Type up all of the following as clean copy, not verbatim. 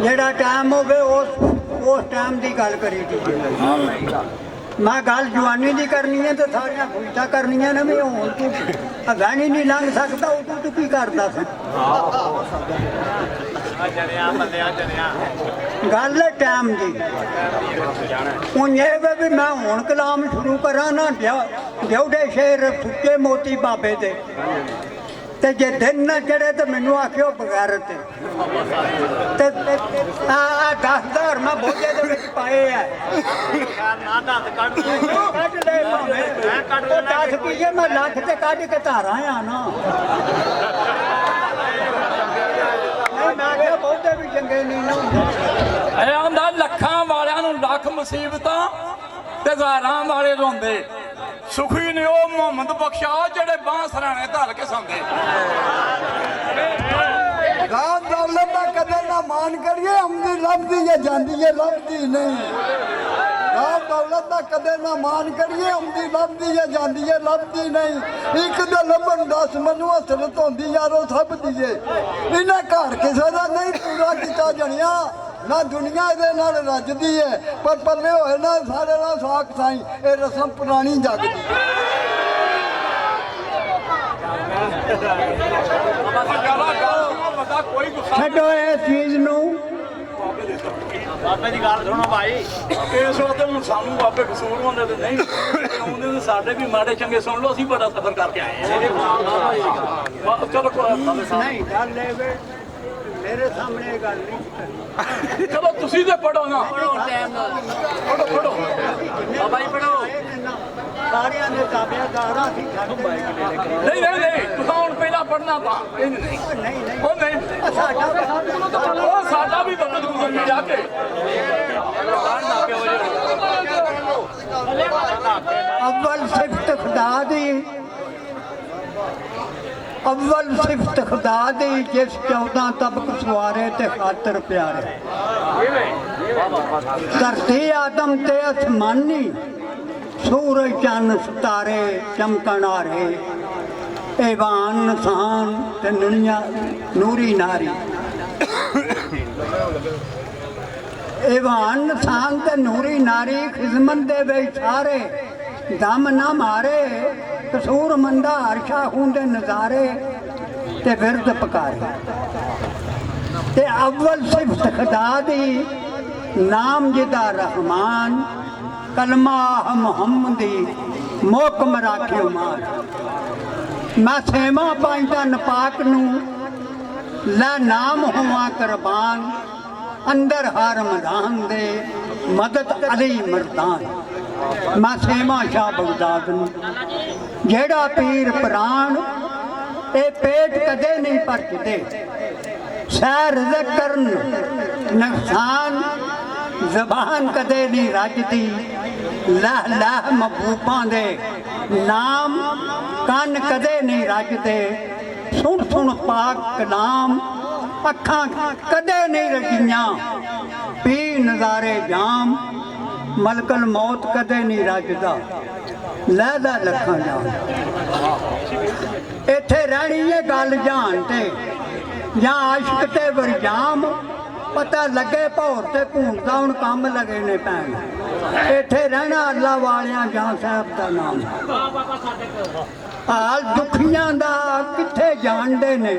ਜਿਹੜਾ ਟਾਈਮ ਹੋਵੇ ਉਸ ਟਾਈਮ ਦੀ ਗੱਲ ਕਰੀ ਜੀ। ਮੈਂ ਗੱਲ ਜਵਾਨੀ ਦੀ ਕਰਨੀ ਹੈ ਤੇ ਸਾਰੀਆਂ ਫੁਲਟਾ ਕਰਨੀਆਂ ਨੇ ਵੀ ਹੁਣ ਤੂੰ ਅਗਾਣੀ ਨਹੀਂ ਲੰਘ ਸਕਦਾ ਉਦੋਂ ਤੂੰ ਕੀ ਕਰਦਾ ਸੀ। ਗੱਲ ਹੈ ਟਾਈਮ ਦੀ। ਹੁਣ ਇਹ ਵੀ ਮੈਂ ਹੁਣ ਕਲਾਮ ਸ਼ੁਰੂ ਕਰਾਂ ਨਾ ਡਿਉਡੇ ਸ਼ੇਰ ਸੁੱਚੇ ਮੋਤੀ ਬਾਬੇ ਦੇ ਤੇ ਜੇ ਦਿਨ ਨਾ ਚੜੇ ਤੇ ਮੈਨੂੰ ਆਖਿਓ ਬਗੈਰਤ ਤੇ 10,000 ਮੈਂ ਬੋਝੇ ਦੇ ਵਿੱਚ ਪਾਏ ਆ। ਕੱਢ ਲੈ ਭਾਵੇਂ 10 ਰੁਪਈਏ ਮੈਂ ਲੱਖ ਤੇ ਕੱਢ ਕੇ ਧਾਰਾਂ ਆ ਨਾ। ਮੈਂ ਕਿਹਾ ਬਹੁਤੇ ਵੀ ਚੰਗੇ ਨਹੀਂ ਨਾ ਹੁੰਦੇ। ਇਹ ਆਂਦਾ ਲੱਖਾਂ ਵਾਲਿਆਂ ਨੂੰ ਲੱਖ ਮੁਸੀਬਤਾਂ ਤੇ ਹਜ਼ਾਰਾਂ ਵਾਲੇ ਰੋਂਦੇ। ਸੁਖੀ ਨੇ ਉਹ ਮੁਹੰਮਦ ਬਖਸ਼ਾ ਜਿਹੜੇ ਬਾਂਹ ਸਰਾਣੇ ਧਰ ਕੇ ਸੌਂਦੇ। ਰਾਮ ਦੌਲਤ ਦਾ ਕਦਰ ਨਾ ਮਾਨ ਕਰੀਏ, ਆਉਂਦੀ ਲੱਭਦੀ ਹੈ ਜਾਂਦੀ ਹੈ ਲੱਭਦੀ ਨਹੀਂ। ਰਾਮ ਦੌਲਤ ਦਾ ਕਦਰ ਨਾ ਮਾਨ ਕਰੀਏ, ਆਉਂਦੀ ਲੱਭਦੀ ਹੈ ਜਾਂਦੀ ਹੈ ਲੱਭਦੀ ਨਹੀਂ। ਇੱਕ ਦੇ ਲੱਭਣ 10 ਮੈਨੂੰ ਹਸਰਤ ਹੁੰਦੀ ਯਾਰੋ ਸਭ ਦੀਏ। ਇਹਨਾਂ ਘਰ ਕਿਸੇ ਦਾ ਨਹੀਂ ਪੂਰਾ ਕੀਤਾ ਜਣਿਆ, ਨਾ ਦੁਨੀਆ ਇਹਦੇ ਨਾਲ ਰੱਜਦੀ ਹੈ ਪਰ ਪੱਲੇ ਹੋਏ ਨਾ ਸਾਰੇ ਨਾਲ ਸਾਖ ਸਾਈ। ਇਹ ਰਸਮ ਪੁਰਾਣੀ ਜਗਦੀ। ਛੱਡੋ ਇਸ ਚੀਜ਼ ਨੂੰ। ਬਾਬੇ ਦੀ ਗੱਲ ਸੁਣੋ ਭਾਈ। ਇਸ ਵਕਤ ਹੁਣ ਸਾਨੂੰ ਬਾਬੇ ਕਸੂਰ ਹੁੰਦੇ ਤੇ ਨਹੀਂ ਆਉਂਦੇ ਤੇ ਸਾਡੇ ਵੀ ਮਾੜੇ ਚੰਗੇ ਸੁਣ ਲਓ। ਅਸੀਂ ਬੜਾ ਸਬਰ ਕਰਕੇ ਆਏ ਹਾਂ। ਚਲੋ ਨਹੀਂ ਗੱਲ ਇਹ ਵੇ ਮੇਰੇ ਸਾਹਮਣੇ ਇਹ ਗੱਲ ਨਹੀਂ। ਚਲੋ ਤੁਸੀਂ ਤੇ ਪੜੋ ਨਾ। ਪੜੋ ਬਾਬਾ ਜੀ ਪੜੋ। ਸਾਰਿਆਂ ਦੇ ਤਾਬੇਦਾਰਾਂ ਸੀ। ਨਹੀਂ ਨਹੀਂ ਨਹੀਂ ਤੁਸੀਂ ਹੁਣ ਪਹਿਲਾਂ ਪੜਨਾ ਤਾਂ ਨਹੀਂ ਉਹ ਨਹੀਂ ਸਾਡਾ ਵੀ ਵਕਤ ਗੁਜ਼ਰ ਜਾ ਕੇ। अव्वल सिफत खुदा दी, अव्वल सिफत खुदा दी जिस 14 तबक सवारे ते खातर प्यारे। धरती आदम ते आसमानी सूरज चंद सितारे चमकन आ रहे। एवान नसान ते नूरी नारी। एवान नसान ते नूरी नारी खिजमत दे विच सारे दम ना मारे। कसूर मंदा हरशा खूंदे नजारे ते विरद पकारे। ते अव्वल सिफत खुदा दी नाम जिदा रहमान। कलमा मुहम्मदी मोकम राखियो मान। मैं सेवा पाइदा नपाक नू लै नाम होवा कुर्बान। अंदर हर मैदान दे मदद अली मरदान। मैं सेवा शाह बगदाद नू जेड़ा पीर प्राण ए पेट कदे नहीं भरते। सैर करन नुकसान जबान कदे नहीं रजदी। लह लह महबूबां दे नाम कन कदे नहीं रजदे। सुन सुन पाक कलाम अखां कदे नहीं रजियां। पी नज़ारे जाम मलकल मौत कदे नहीं रजदा। लहदा लखां जान इत्थे रहनी है गल जान ते जां आशिक ते वरजाम। पता लगे भौर ते भूंदा हुण कम लगे ने पैन। इत्थे रहना अल्लाह वालियां जां साहब दा नाम। हाल दुखियां दा कित्थे जाणदे ने।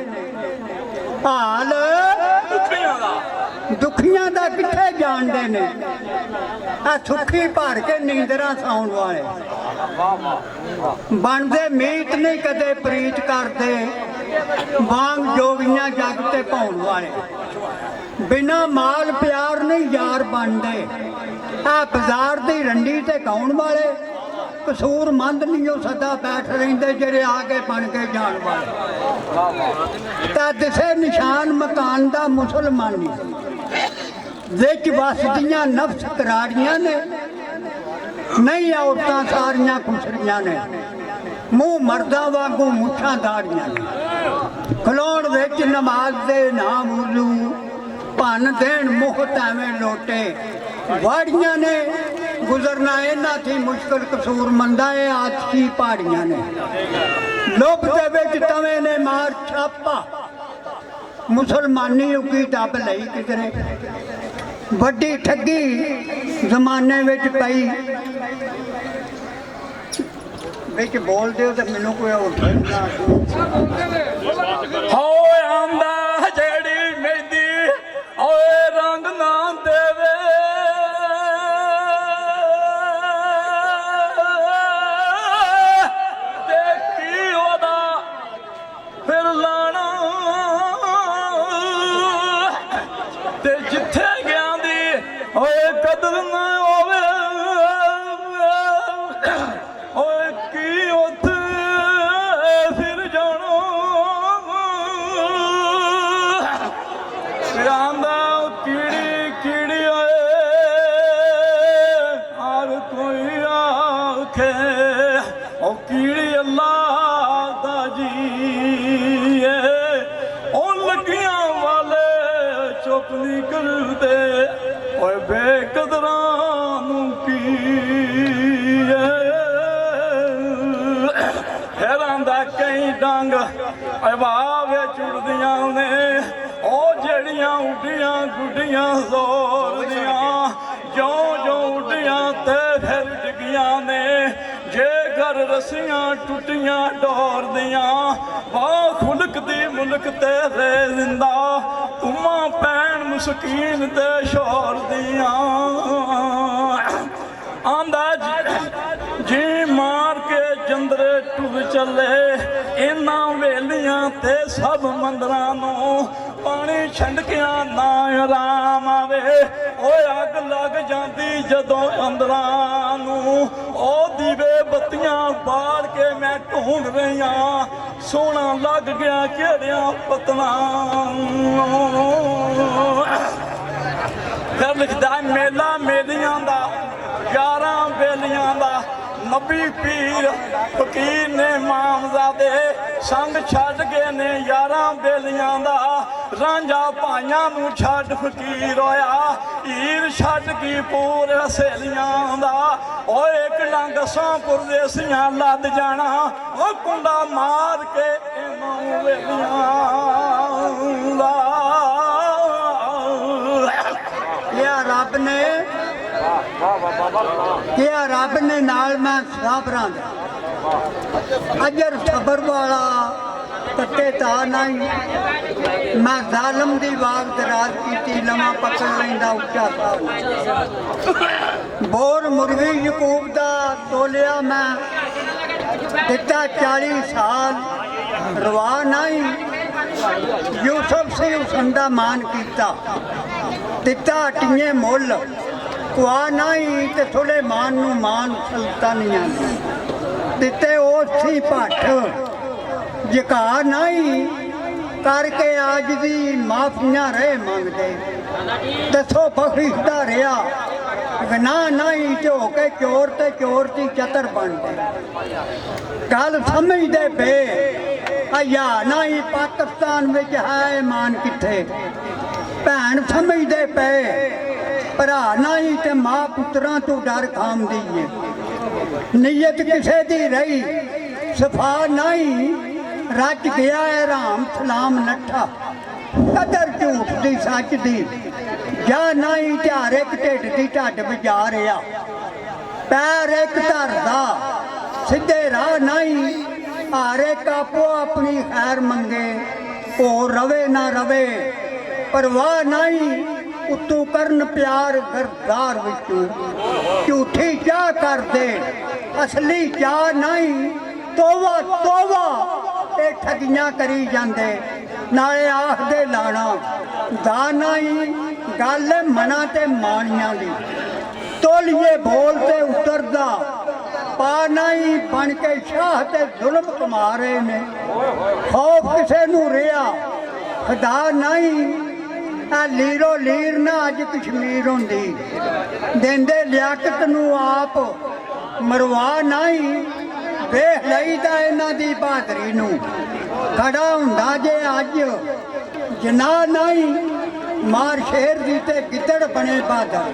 हाल दुखियां दा कित्थे जाणदे ने। आ सुखी भर के नींदरां सौण वाले बनदे मीत नहीं कदे प्रीत करदे। वांग जोगियां जग ते पाउण वाले बिना माल प्यार नहीं यार बनदे। आ बाजार दी रंडी ते गाउण वाले कसूर मंद नहीं सदा बैठ रहिंदे जेड़े आके बन के जाण वाले। तां दिसे निशान मकान दा मुसलमानी विच वसदियां नफ्स कराड़ियां ने। नहीं औरतां सारियां खुसरियां ने। मूँह मर्दां वांगू मुछां दाड़ियां ने। खलोण विच नमाज दे नाम वुज़ू भन देण मुहत एवें लोटे। वाड़ियां ने गुजरना इन्हां थी मुश्किल कसूर मंदा ए आदसी पहाड़ियां ने। लुभ दे विच तवे ने मार छापा ਮੁਸਲਮਾਨੀ ਉਗੀ ਟੱਬ ਲਈ ਕਿਧਰੇ ਵੱਡੀ ਠੱਗੀ ਜ਼ਮਾਨੇ ਵਿੱਚ ਪਈ ਵਿੱਚ ਬੋਲਦੇ ਹੋ ਤਾਂ ਮੈਨੂੰ ਕੋਈ ਹੋਰ ਹੋਏ ਆਂਦਾ ਜਿਹੜੀ ਮਹਿੰਦੀ ਓਏ ਰੰਗ ਨਾ ਦੇਵੇ ਤੇ ਕੀ ਉਹਦਾ ਫਿਰ ਲਾਣਾ ਤੇ ਜਿੱਥੇ ਗਿਆ ਦੀ ਓਏ ਕਦਰ ਨਾ ਹੋਵੇ ਓਏ ਕੀ ਉੱਥੇ ਫਿਰ ਜਾਣਾ ਆਂਦਾ ਕੀੜੀ ਕੀੜੀ ਓਏ ਹਰ ਕੋਈ ਆਖੇ ਉਹ ਕੀੜੀ ਅੱਲਾ ਦਾ ਜੀ ਏ ਉਹ ਲੱਗੀਆਂ ਵਾਲੇ ਚੁੱਪ ਨਹੀਂ ਕਰਦੇ ਓਏ ਬੇਕਦਰਾਂ ਨੂੰ ਕੀ ਹੈਰਾਂ ਦਾ ਕਈ ਡੰਗ ਹਵਾ ਵਿੱਚ ਉੜਦੀਆਂ ਨੇ ਉਹ ਜਿਹੜੀਆਂ ਉੱਡੀਆਂ ਗੁੱਡੀਆਂ ਜ਼ੋਰ ਦੀਆਂ ਜਿਉਂ ਉੱਡੀਆਂ ਤੇ ਫਿਰ ਡਿੱਗੀਆਂ ਨੇ ਜੇ ਘਰ ਰਸੀਆਂ ਟੁੱਟੀਆਂ ਡੋਰ ਦੀਆਂ ਵਾਹ ਖੁਲਕ ਦੀ ਮੁਲਕ ਤੇਰੇ ਜ਼ਿੰਦਾ ਤੁਮਾਂ ਪੈਣ ਮੁਸਕੀਨ ਤੇ ਸ਼ੋਰ ਦੀਆਂ ਆਂਦਾ ਜੀ ਮਾਰ ਕੇ ਜੰਦਰੇ ਟੁਰ ਚੱਲੇ ਇਹਨਾਂ ਵੇਲੀਆਂ ਤੇ ਸਭ ਮੰਦਰਾਂ ਨੂੰ ਪਾਣੀ ਛੰਡਕਿਆਂ ਨਾ ਆਰਾਮ ਆਵੇ ਓਏ ਅੱਗ ਲੱਗ ਜਾਂਦੀ ਜਦੋਂ ਅੰਦਰਾਂ ਨੂੰ ਉਹ ਦੀਵੇ ਬੱਤੀਆਂ ਬਾਲ ਕੇ ਮੈਂ ਢੂੰਡ ਰਹੀਆਂ ਸੋਹਣਾ ਲੱਗ ਗਿਆ ਕਿਹੜਿਆਂ ਪਤਨਾ ਫਿਰ ਲਿਖਦਾ ਮੇਲਾ ਮੇਲੀਆਂ ਦਾ 11 ਬੇਲੀਆਂ ਦਾ ਨਬੀ ਪੀਰ ਫਕੀਰ ਨੇ ਮਾਮਜ਼ਾਦੇ ਸੰਗ ਛੱਡ ਗਏ ਨੇ 11 ਬੇਲੀਆਂ ਦਾ ਰਾਂਝਾ ਭਾਈਆਂ ਨੂੰ ਛੱਡ ਫਕੀਰ ਹੋਇਆ ਹੀਰ ਛੱਡ ਗਈ ਪੂਰੇ ਸਹੇਲੀਆਂ ਦਾ ਓਏ ਇੱਕ ਡੰਗ ਸਾਂਪੁਰ ਦੇ ਸੀਆਂ ਲੱਦ ਜਾਣਾ ਉਹ ਕੁੰਡਾ ਮਾਰ ਕੇ ਇਹਨਾਂ ਵੇਲੀਆਂ ਦਾ ਕਿਹਾ ਰੱਬ ਨੇ ਨਾਲ ਮੈਂ ਸਾਬਰਾਂ ਦਾ ਅਜਰ ਸਬਰ ਵਾਲਾ ਕੱਟੇ ਤਾਂ ਨਹੀਂ ਮੈਂ ਜ਼ਾਲਮ ਦੀ ਵਾਗ ਦਰਾਜ਼ ਕੀਤੀ ਲਮਾ ਪਕੜ ਲੈਂਦਾ ਉੱਚਾ ਸਾਹਿਬ ਬੋਰ ਮੁਰਗੀ ਯਕੂਬ ਦਾ ਤੋਲਿਆ ਮੈਂ ਦਿੱਤਾ 40 ਸਾਲ ਰਵਾ ਨਹੀਂ ਯੂਸਫ ਸੀ ਹੁਸਨ ਦਾ ਮਾਨ ਕੀਤਾ ਦਿੱਤਾ ਟੀਏ ਮੁੱਲ ਕੁਆ ਨਹੀਂ ਤੇ ਸੁਲੇਮਾਨ ਨੂੰ ਮਾਨ ਸੁਲਤਾਨੀਆਂ ਦਿੱਤੇ ਉਸੇ ਭੱਠ ਜਿਕਾ ਨਹੀਂ ਕਰਕੇ ਅੱਜ ਦੀ ਮਾਫੀਆਂ ਰਹੇ ਮੰਗਦੇ ਦੱਸੋ ਬਖਸ਼ਦਾ ਰਿਹਾ ਗਨਾਹ ਨਹੀਂ ਝੋ ਕੇ ਚੋਰ ਤੇ ਚੋਰ ਦੀ ਚਤਰ ਬਣਦੇ ਗੱਲ ਸਮਝਦੇ ਪਏ ਆਇਆ ਨਹੀਂ ਪਾਕਿਸਤਾਨ ਵਿੱਚ ਹੈ ਇਮਾਨ ਕਿੱਥੇ ਭੈਣ ਸਮਝਦੇ ਪਏ ਭਰਾ ਨਹੀਂ ਤੇ ਮਾਂ ਪੁੱਤਰਾਂ ਤੋਂ ਡਰ ਖਾਂਦੀ ਏ ਨੀਅਤ ਕਿਸੇ ਦੀ ਰਹੀ ਸਫਾ ਨਹੀਂ ਰੱਜ ਗਿਆ ਹੈ ਰਾਮ ਸਲਾਮ ਨੱਠਾ ਕਦਰ ਝੂਠ ਦੀ ਸੱਚ ਦੀ ਜਾਂ ਨਹੀਂ ਝਾਰ ਇੱਕ ਢਿੱਡ ਦੀ ਢੱਡ ਵਜਾ ਰਿਹਾ ਪੈਰ ਇੱਕ ਧਰਦਾ ਸਿੱਧੇ ਰਾਹ ਨਹੀਂ ਹਾਰੇ ਕਾਪੋ ਆਪਣੀ ਖੈਰ ਮੰਗੇ ਉਹ ਰਵੇ ਨਾ ਰਵੇ ਪਰਵਾਹ ਨਹੀਂ ਉੱਤੋਂ ਕਰਨ ਪਿਆਰ ਗਰਦਾਰ ਵਿੱਚੋਂ ਝੂਠੀ ਚਾਹ ਕਰਦੇ ਅਸਲੀ ਚਾਹ ਨਹੀਂ ਤੋਵਾ ਤੋਵਾ ਇਹ ਠੱਗੀਆਂ ਕਰੀ ਜਾਂਦੇ ਨਾਲੇ ਆਖਦੇ ਲਾਣਾ ਦਾ ਨਹੀਂ ਗੱਲ ਮਨਾ ਤੇ ਮਾਣੀਆਂ ਦੀ ਤੋਲੀਏ ਬੋਲ ਤੇ ਉਤਰਦਾ ਪਾ ਨਹੀਂ ਬਣ ਕੇ ਸ਼ਾਹ ਤੇ ਜ਼ੁਲਮ ਕਮਾ ਰਹੇ ਨੇ ਖੌਫ ਕਿਸੇ ਨੂੰ ਰਿਹਾ ਖੁਦਾ ਨਹੀਂ ਆ ਲੀਰੋ ਲੀਰ ਨਾ ਅੱਜ ਕਸ਼ਮੀਰ ਹੁੰਦੀ ਦਿੰਦੇ ਲਿਆਕਤ ਨੂੰ ਆਪ ਮਰਵਾ ਨਹੀਂ ਵੇਖ ਲਈਦਾ ਇਹਨਾਂ ਦੀ ਬਹਾਦਰੀ ਨੂੰ ਖੜਾ ਹੁੰਦਾ ਜੇ ਅੱਜ ਜਨਾ ਨਹੀਂ ਮਾਰ ਸ਼ੇਰ ਦੀ ਤੇ ਗਿੱਦੜ ਬਣੇ ਬਾਦਰ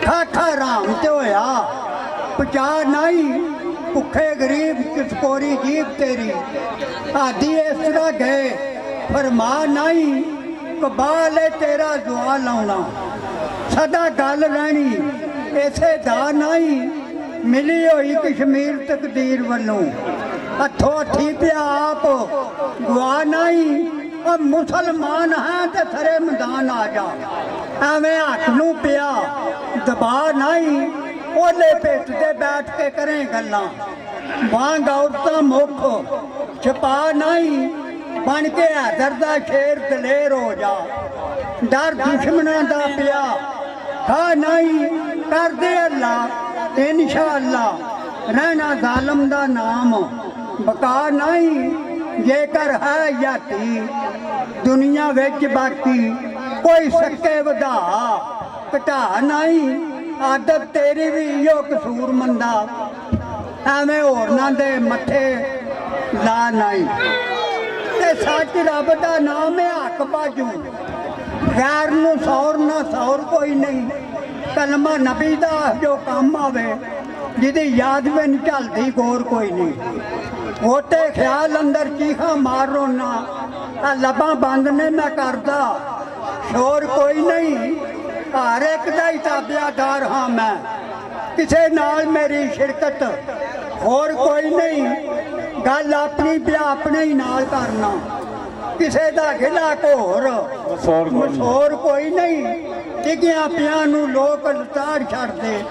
ਠਾਠਾ ਰਾਮ ਤੇ ਹੋਇਆ ਪਚਾ ਨਹੀਂ ਭੁੱਖੇ ਗਰੀਬ ਕਿਸਕੋਰੀ ਜੀਬ ਤੇਰੀ ਆਦੀ ਇਸ ਤਰ੍ਹਾਂ ਗਏ ਫਰਮਾ ਨਹੀਂ ਇਕਬਾਲ ਤੇਰਾ ਦੁਆ ਲਾਉਣਾ ਸਦਾ ਗੱਲ ਰਹਿਣੀ ਇਸੇ ਦਾ ਨਹੀਂ ਮਿਲੀ ਹੋਈ ਕਸ਼ਮੀਰ ਤਕਦੀਰ ਵੱਲੋਂ ਹੱਥੋਂ ਹੱਥੀ ਪਿਆ ਆਪ ਦੁਆ ਨਹੀਂ ਉਹ ਮੁਸਲਮਾਨ ਹੈ ਤੇ ਥਰੇ ਮੈਦਾਨ ਆ ਜਾ ਐਵੇਂ ਹੱਥ ਨੂੰ ਪਿਆ ਦਬਾ ਨਹੀਂ ਉਹਲੇ ਪੇਟ ਤੇ ਬੈਠ ਕੇ ਕਰੇ ਗੱਲਾਂ ਵਾਂਗ ਔਰਤਾਂ ਮੁੱਖ ਛਪਾ ਨਹੀਂ ਬਣ ਕੇ ਹੈਦਰ ਦਾ ਸ਼ੇਰ ਦਲੇਰ ਹੋ ਜਾ ਡਰ ਦੁਸ਼ਮਣਾਂ ਦਾ ਪਿਆ ਹਾਂ ਨਹੀਂ ਕਰਦੇ ਅੱਲਾ ਇਨਸ਼ਾ ਅੱਲਾ ਰਹਿਣਾ ਜ਼ਾਲਮ ਦਾ ਨਾਮ ਬਕਾ ਨਹੀਂ ਜੇਕਰ ਹੈ ਯਾਤੀ ਦੁਨੀਆ ਵਿੱਚ ਬਾਕੀ ਕੋਈ ਸੱਕੇ ਵਧਾ ਘਟਾ ਨਹੀਂ ਆਦਤ ਤੇਰੀ ਵੀ ਇਹੋ ਕਸੂਰ ਮੰਦਾ ਐਵੇਂ ਹੋਰਨਾਂ ਦੇ ਮੱਥੇ ਲਾ ਨਹੀਂ ਤੇ ਸੱਚ ਰੱਬ ਦਾ ਨਾਮ ਹੈ ਹੱਕ ਬਾਜੂ ਗੈਰ ਨੂੰ ਸੌਰ ਨਾ ਸੌਰ ਕੋਈ ਨਹੀਂ ਕਲਮਾ ਨਬੀ ਦਾ ਜੋ ਕੰਮ ਆਵੇ ਜਿਹਦੀ ਯਾਦ ਵਿੱਚ ਝਲਦੀ ਗੌਰ ਕੋਈ ਨਹੀਂ ਹੋਤੇ ਖਿਆਲ ਅੰਦਰ ਚੀਖਾਂ ਮਾਰ ਰੋਣਾ ਆ ਲੱਭਾਂ ਬੰਦ ਨੇ ਮੈਂ ਕਰਦਾ ਸ਼ੋਰ ਕੋਈ ਨਹੀਂ ਹਰ ਇੱਕ ਦਾ ਹੀ ਤਾਬਿਆਦਾਰ ਹਾਂ ਮੈਂ ਕਿਸੇ ਨਾਲ ਮੇਰੀ ਸ਼ਿਰਕਤ ਹੋਰ ਕੋਈ ਨਹੀਂ ਗੱਲ ਆਪਣੀ ਪਿਆ ਆਪਣੇ ਹੀ ਨਾਲ ਕਰਨਾ ਕਿਸੇ ਦਾ ਗਿਲਾ ਘੋਰ ਮਸੋਰ ਕੋਈ ਨਹੀਂ ਟਿਕਿਆਂ ਪਿਆਂ ਨੂੰ ਲੋਕ ਲਤਾੜ ਛੱਡਦੇ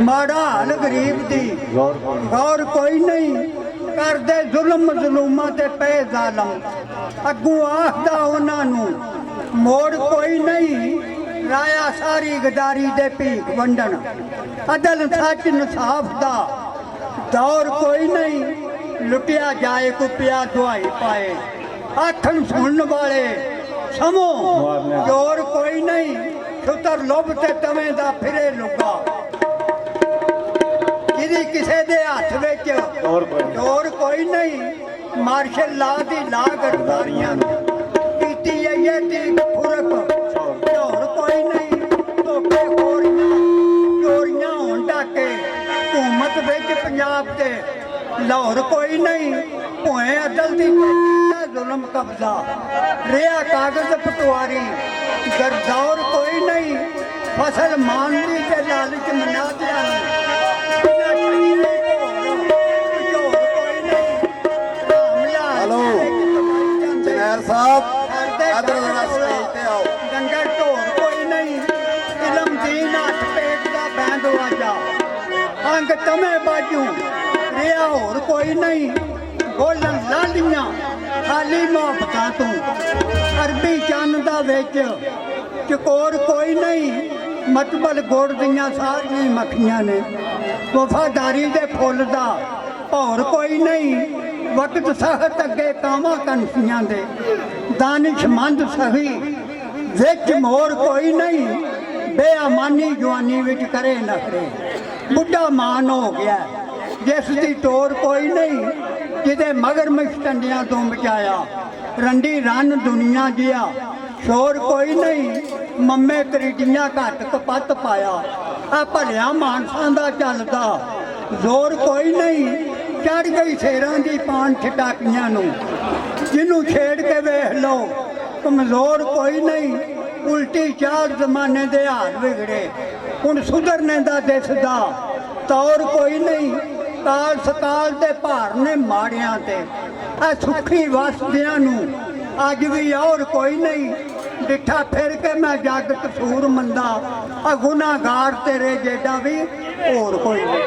ਮਾੜਾ ਹਾਲ ਗਰੀਬ ਦੀ ਗੌਰ ਕੋਈ ਨਹੀਂ ਕਰਦੇ ਜ਼ੁਲਮ ਮਜ਼ਲੂਮਾਂ ਤੇ ਪਏ ਜ਼ਾਲਮ ਅੱਗੂ ਆਖਦਾ ਉਹਨਾਂ ਨੂੰ ਮੋੜ ਕੋਈ ਨਹੀਂ ਰਾਇਆ ਸਾਰੀ ਗਦਾਰੀ ਦੇ ਭੀਖ ਵੰਡਣ ਅਦਲ ਸੱਚ ਇਨਸਾਫ ਦਾ ਦੌਰ ਕੋਈ ਨਹੀਂ ਲੁੱਟਿਆ ਜਾਏ ਕੁੱਪਿਆ ਦੁਆਈ ਪਾਏ ਆਖਣ ਸੁਣਨ ਵਾਲੇ ਸਮੋ ਜੋਰ ਕੋਈ ਨਹੀਂ ਛੁੱਤਰ ਲੁੱਭ ਤੇ ਤਵੇਂ ਦਾ ਫਿਰੇ ਲੁੱਗਾ ਜਿਹਦੀ ਕਿਸੇ ਦੇ ਹੱਥ ਵਿੱਚ ਜੋਰ ਕੋਈ ਨਹੀਂ ਮਾਰਸ਼ਲ ਲਾ ਦੀ ਲਾ ਗਰਦਾਰੀਆਂ ਕੀਤੀ ਇਹ ਦੀ ਫੁਰਕ ਝੋਰ ਕੋਈ ਨਹੀਂ ਧੋਖੇ ਚੋਰੀਆਂ ਹੋਣ ਡਾਕੇ ਹਕੂਮਤ ਵਿੱਚ ਪੰਜਾਬ ਤੇ ਲਾਹੌਰ ਕੋਈ ਨਹੀਂ ਭੋਏ ਅਦਲ ਦੀ ਜ਼ੁਲਮ ਕਬਜ਼ਾ ਰਿਆ ਕਾਗਜ਼ ਪਟਵਾਰੀ ਗਰਦੌਰ ਕੋਈ ਨਹੀਂ ਫਸਲ ਮਾਨਦੀ ਤੇ ਲਾਲਚ ਮਨਾਦਿਆਂ ਹੈਲੋ ਜਨੈਲ ਸਾਹਿਬ ਇਧਰ ਜਰਾ ਸਟੇਜ ਤੇ ਆਓ ਡੰਗਰ ਢੋਰ ਕੋਈ ਨਹੀਂ ਇਲਮ ਦੀਨ ਹੱਥ ਪੇਟ ਦਾ ਬੈਂਦ ਵਾਜਾ ਅੰਗ ਤਮੇ ਬਾਜੂ ਰਿਆ ਹੋਰ ਕੋਈ ਨਹੀਂ ਬੋਲਣ ਲਾਲੀਆਂ ਖਾਲੀ ਮੁਹੱਬਤਾਂ ਤੂੰ ਅਰਬੀ ਚੰਨ ਦਾ ਵਿੱਚ ਚਕੋਰ ਕੋਈ ਨਹੀਂ ਮਤਬਲ ਗੋੜ ਦੀਆਂ ਸਾਰੀਆਂ ਮੱਖੀਆਂ ਨੇ ਵਫਾਦਾਰੀ ਦੇ ਫੁੱਲ ਦਾ ਭੌਰ ਕੋਈ ਨਹੀਂ ਵਕਤ ਸਖਤ ਅੱਗੇ ਕਾਵਾਂ ਕਨਸੀਆਂ ਦੇ ਦਾਨਿਸ਼ਮੰਦ ਸਹੀ ਵਿੱਚ ਮੋਰ ਕੋਈ ਨਹੀਂ ਬੇਅਮਾਨੀ ਜਵਾਨੀ ਵਿੱਚ ਕਰੇ ਨਖਰੇ ਬੁੱਢਾ ਮਾਨ ਹੋ ਗਿਆ ਜਿਸ ਦੀ ਟੋਰ ਕੋਈ ਨਹੀਂ ਜਿਹਦੇ ਮਗਰ ਮਸਟੰਡਿਆਂ ਤੋਂ ਬਚਾਇਆ ਰੰਡੀ ਰਨ ਦੁਨੀਆ ਜਿਆ ਸ਼ੋਰ ਕੋਈ ਨਹੀਂ ਮੰਮੇ ਤਰੀਡੀਆਂ ਘੱਟ ਕਪੱਤ ਪਾਇਆ ਆ ਭਲਿਆ ਮਾਨਸਾਂ ਦਾ ਚੱਲਦਾ ਜ਼ੋਰ ਕੋਈ ਨਹੀਂ ਚੜ ਗਈ ਸ਼ੇਰਾਂ ਦੀ ਪਾਨ ਛਟਾਕੀਆਂ ਨੂੰ ਜਿਹਨੂੰ ਛੇੜ ਕੇ ਵੇਖ ਲਓ ਕਮਜ਼ੋਰ ਕੋਈ ਨਹੀਂ ਉਲਟੀ ਚਾਲ ਜ਼ਮਾਨੇ ਦੇ ਹਾਲ ਵਿਗੜੇ ਹੁਣ ਸੁਧਰਨੇ ਦਾ ਦਿਸਦਾ ਤੌਰ ਕੋਈ ਨਹੀਂ ਕਾਲ ਸਕਾਲ ਦੇ ਭਾਰ ਨੇ ਮਾੜਿਆਂ ਤੇ ਆ ਸੁੱਖੀ ਵਸਦਿਆਂ ਨੂੰ ਅੱਜ ਵੀ ਔਰ ਕੋਈ ਨਹੀਂ ਡਿੱਠਾ ਫਿਰ ਕੇ ਮੈਂ ਜੱਗ ਕਸੂਰ ਮੰਦਾ ਆ ਗੁਨਾਹਗਾਰ ਤੇਰੇ ਜੇਡਾ ਵੀ ਹੋਰ ਕੋਈ ਨਹੀਂ।